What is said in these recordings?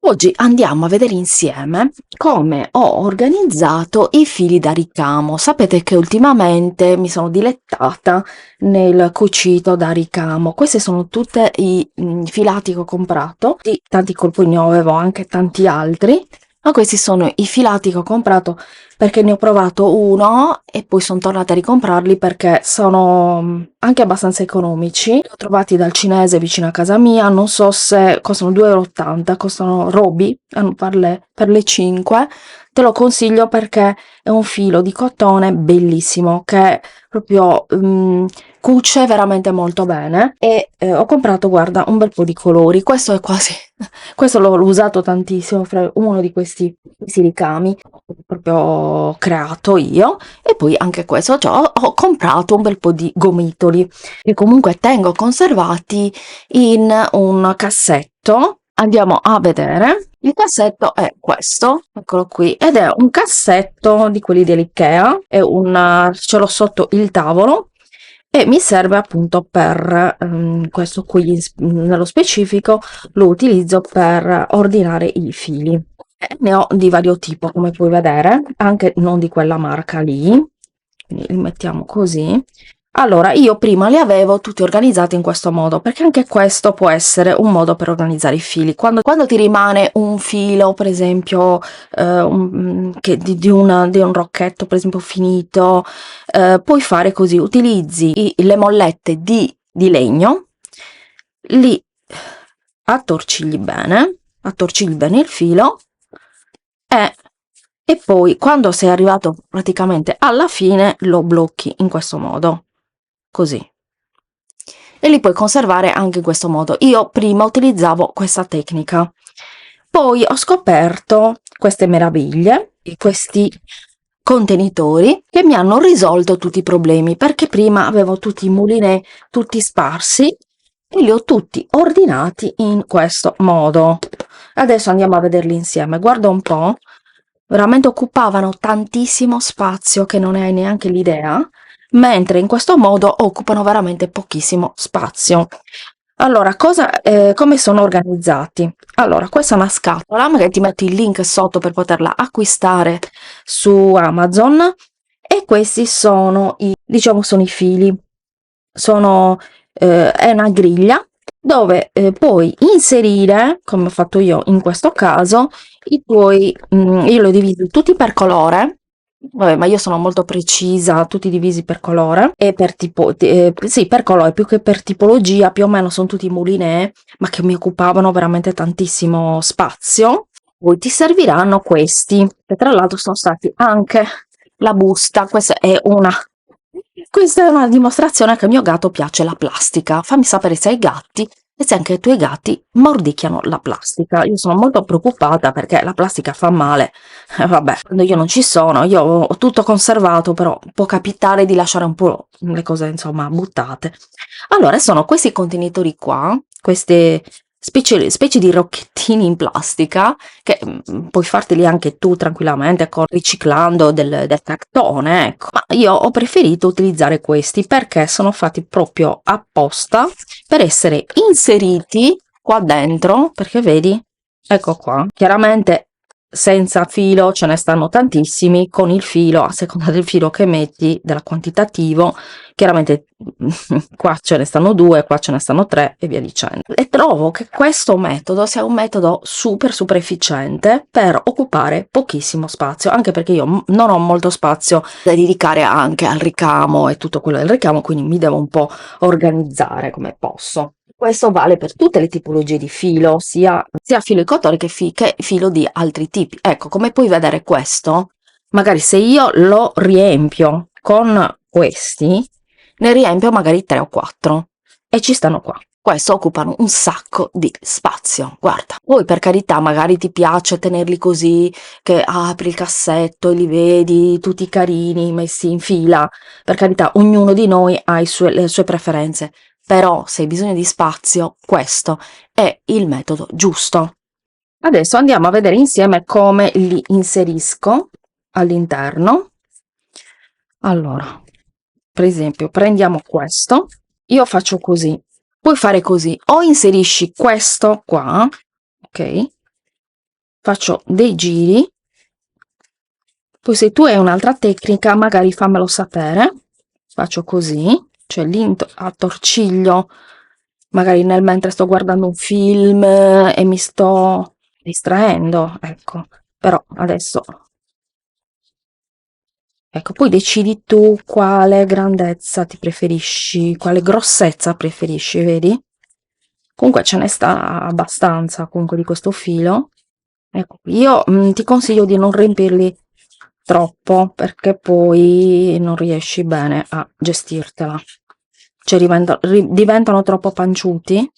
Oggi andiamo a vedere insieme come ho organizzato i fili da ricamo. Sapete che ultimamente mi sono dilettata nel cucito da ricamo. Questi sono tutti i filati che ho comprato, di tanti colpi ne avevo anche tanti altri, ma questi sono i filati che ho comprato perché ne ho provato uno e poi sono tornata a ricomprarli perché sono anche abbastanza economici. Li ho trovati dal cinese vicino a casa mia, non so se costano 2,80 €, costano Roby, per le 5. Te lo consiglio perché è un filo di cotone bellissimo che proprio cuce veramente molto bene e ho comprato, guarda, un bel po' di colori. Questo è quasi questo l'ho usato tantissimo, uno di questi ricami proprio creato io. E poi anche questo, cioè, ho comprato un bel po' di gomitoli che comunque tengo conservati in un cassetto. Andiamo a vedere. Il cassetto è questo, eccolo qui, ed è un cassetto di quelli dell'IKEA, ce l'ho sotto il tavolo e mi serve appunto per questo qui nello specifico lo utilizzo per ordinare i fili. Ne ho di vario tipo, come puoi vedere, anche non di quella marca lì, quindi li mettiamo così. Allora, io prima li avevo tutti organizzati in questo modo, perché anche questo può essere un modo per organizzare i fili. Quando ti rimane un filo, per esempio, di un rocchetto, per esempio, finito, puoi fare così, utilizzi le mollette di legno, li attorcigli bene il filo e e poi quando sei arrivato praticamente alla fine lo blocchi in questo modo, così. E li puoi conservare anche in questo modo. Io prima utilizzavo questa tecnica, poi ho scoperto queste meraviglie, questi contenitori che mi hanno risolto tutti i problemi, perché prima avevo tutti i mulinè tutti sparsi e li ho tutti ordinati in questo modo. Adesso andiamo a vederli insieme. Guarda un po', veramente occupavano tantissimo spazio che non ne hai neanche l'idea, mentre in questo modo occupano veramente pochissimo spazio. Allora, come sono organizzati? Allora, questa è una scatola, magari ti metto il link sotto per poterla acquistare su Amazon, e questi sono diciamo, sono i fili. È una griglia dove puoi inserire, come ho fatto io in questo caso, io li ho divisi tutti per colore. Vabbè, ma io sono molto precisa, tutti divisi per colore e per tipo, sì, per colore più che per tipologia, più o meno sono tutti mulinè, ma che mi occupavano veramente tantissimo spazio. Poi ti serviranno questi, che tra l'altro sono stati anche la busta. Questa è una dimostrazione che al mio gatto piace la plastica. Fammi sapere se hai gatti e se anche i tuoi gatti mordicchiano la plastica. Io sono molto preoccupata perché la plastica fa male. Vabbè, quando io non ci sono, io ho tutto conservato, però può capitare di lasciare un po' le cose, insomma, buttate. Allora, sono questi contenitori qua, queste specie di rocchettini in plastica che puoi farteli anche tu tranquillamente riciclando del cartone, ecco. Ma io ho preferito utilizzare questi perché sono fatti proprio apposta per essere inseriti qua dentro, perché vedi, ecco qua, chiaramente senza filo ce ne stanno tantissimi, con il filo, a seconda del filo che metti, del quantitativo, chiaramente qua ce ne stanno 2, qua ce ne stanno 3 e via dicendo. E trovo che questo metodo sia un metodo super efficiente per occupare pochissimo spazio, anche perché io non ho molto spazio da dedicare anche al ricamo e tutto quello del ricamo, quindi mi devo un po' organizzare come posso. Questo vale per tutte le tipologie di filo, sia filo di cotone che filo di altri tipi. Ecco, come puoi vedere questo, magari se io lo riempio con questi, ne riempio magari 3 o 4 e ci stanno qua. Questo occupano un sacco di spazio, guarda. Poi per carità, magari ti piace tenerli così, che apri il cassetto e li vedi tutti carini, messi in fila. Per carità, ognuno di noi ha le sue preferenze, però se hai bisogno di spazio, questo è il metodo giusto. Adesso andiamo a vedere insieme come li inserisco all'interno. Allora, per esempio, prendiamo questo, io faccio così, puoi fare così, o inserisci questo qua, ok? faccio dei giri. Poi se tu hai un'altra tecnica magari fammelo sapere. Faccio così, cioè lì attorciglio magari mentre sto guardando un film e mi sto distraendo, ecco. Però adesso, ecco, poi decidi tu quale grandezza ti preferisci, quale grossezza preferisci, vedi? Comunque ce ne sta abbastanza comunque di questo filo. Ecco, io ti consiglio di non riempirli troppo perché poi non riesci bene a gestirtela, cioè diventano troppo panciuti,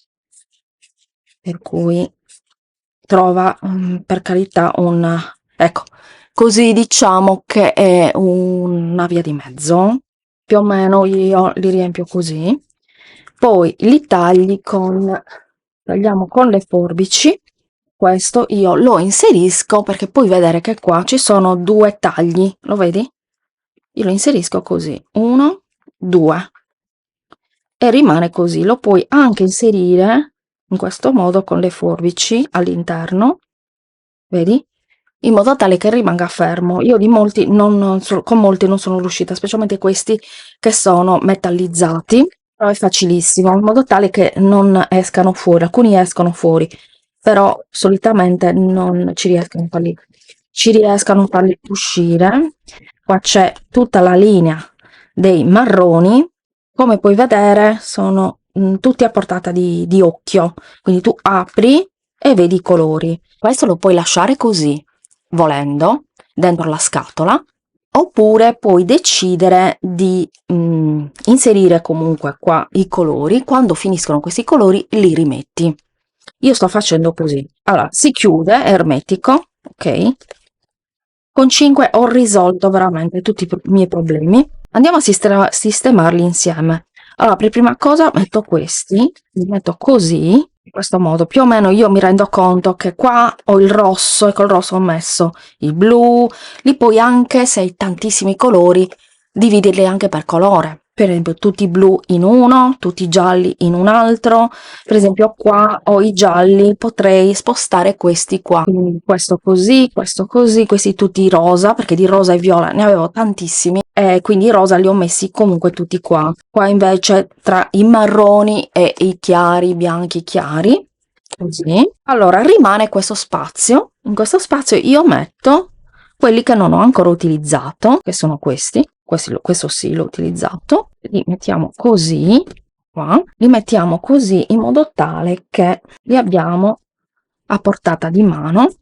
per cui trova per carità ecco, così diciamo che è una via di mezzo, più o meno io li riempio così, poi li tagliamo con le forbici. Questo io lo inserisco perché puoi vedere che qua ci sono due tagli, lo vedi? Io lo inserisco così, 1, 2 e rimane così. Lo puoi anche inserire in questo modo con le forbici all'interno, vedi? In modo tale che rimanga fermo. Io con molti non sono riuscita, specialmente questi che sono metallizzati, però è facilissimo, in modo tale che non escano fuori. Alcuni escono fuori, però solitamente non ci riescano a farli uscire. Qua c'è tutta la linea dei marroni, come puoi vedere sono tutti a portata di occhio, quindi tu apri e vedi i colori. Questo lo puoi lasciare così, volendo, dentro la scatola, oppure puoi decidere di inserire comunque qua i colori. Quando finiscono questi colori li rimetti. Io sto facendo così. Allora, si chiude, è ermetico, ok? Con 5 ho risolto veramente tutti i miei problemi. Andiamo a sistemarli insieme. Allora, per prima cosa metto questi, li metto così, in questo modo. Più o meno io mi rendo conto che qua ho il rosso e col rosso ho messo il blu. Li puoi anche, se hai tantissimi colori, dividerli anche per colore. Per esempio tutti i blu in uno, tutti i gialli in un altro. Per esempio qua ho i gialli, potrei spostare questi qua, quindi questo così, questi tutti rosa, perché di rosa e viola ne avevo tantissimi e quindi i rosa li ho messi comunque tutti qua. Qua invece tra i marroni e i chiari, bianchi chiari, così. Allora rimane questo spazio. In questo spazio io metto quelli che non ho ancora utilizzato, che sono questi. Questo sì l'ho utilizzato, li mettiamo così qua, li mettiamo così in modo tale che li abbiamo a portata di mano,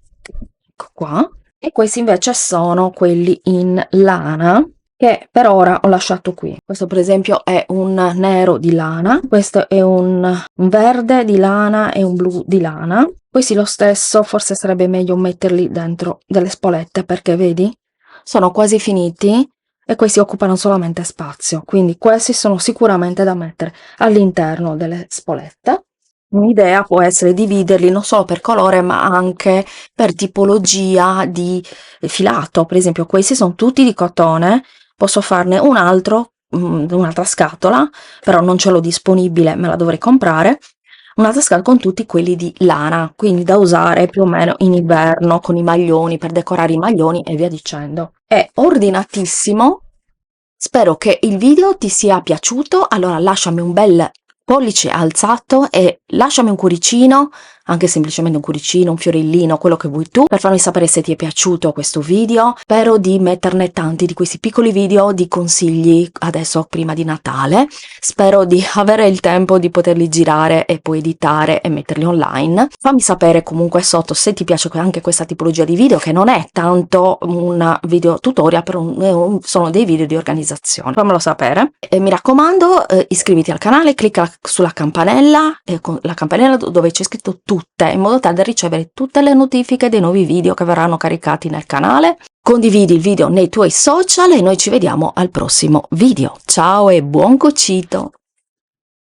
ecco qua, e questi invece sono quelli in lana che per ora ho lasciato qui. Questo per esempio è un nero di lana, questo è un verde di lana e un blu di lana. Questi lo stesso, forse sarebbe meglio metterli dentro delle spolette perché vedi sono quasi finiti e questi occupano solamente spazio, quindi questi sono sicuramente da mettere all'interno delle spolette. Un'idea può essere dividerli non solo per colore ma anche per tipologia di filato. Per esempio questi sono tutti di cotone, posso farne un altro, un'altra scatola, però non ce l'ho disponibile, me la dovrei comprare, un'altra scatola con tutti quelli di lana, quindi da usare più o meno in inverno con i maglioni, per decorare i maglioni e via dicendo. È ordinatissimo. Spero che il video ti sia piaciuto, allora lasciami un bel pollice alzato e lasciami un cuoricino, anche semplicemente un cuoricino, un fiorellino, quello che vuoi tu, per farmi sapere se ti è piaciuto questo video. Spero di metterne tanti di questi piccoli video di consigli adesso prima di Natale. Spero di avere il tempo di poterli girare e poi editare e metterli online. Fammi sapere comunque sotto se ti piace anche questa tipologia di video, che non è tanto un video tutorial, però sono dei video di organizzazione. Fammelo sapere e mi raccomando, iscriviti al canale, clicca sulla campanella, con la campanella dove c'è scritto tutte, in modo tale da ricevere tutte le notifiche dei nuovi video che verranno caricati nel canale. Condividi il video nei tuoi social e noi ci vediamo al prossimo video. Ciao e buon cucito!